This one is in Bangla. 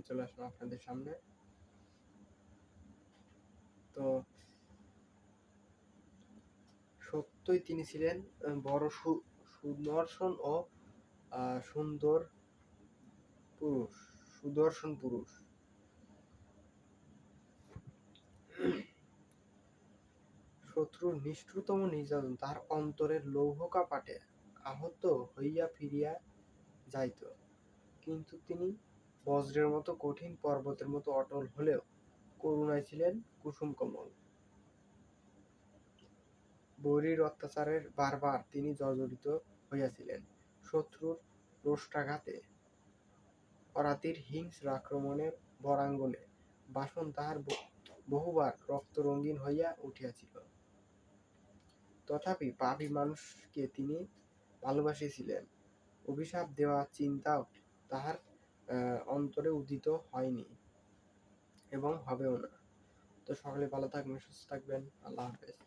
নিয়ে চলে আসলাম আপনাদের সামনে। তো সত্যই তিনি ছিলেন বড় সুদর্শন ও সুদর্শন পুরুষ। শত্রুর নিষ্ঠুরতম নির্যাতন তাহার অন্তরের লৌহকাপাটে আহত হইয়া ফিরিয়া যাইত, কিন্তু তিনি বজ্রের মতো কঠিন, পর্বতের মতো অটল হলেও করুণায় ছিলেন কুসুম কোমল। বৈরীর অত্যাচারের বারবার তিনি জর্জরিত হইয়াছিলেন। শত্রুর রোষাঘাতে, অরাতির হিংস্র আক্রমণে বরাঙ্গনে বাসন তাহার বহুবার রক্তরঙ্গিন হইয়া উঠিয়াছিল। তথাপি পাপী মানুষকে তিনি ভালোবাসিয়াছিলেন। অভিশাপ দেওয়া চিন্তাও তাহার অন্তরে উদিত হয়নি এবং হবেও না। তো সকলে ভালো থাকবেন, সুস্থ থাকবেন। আল্লাহ হাফেজ।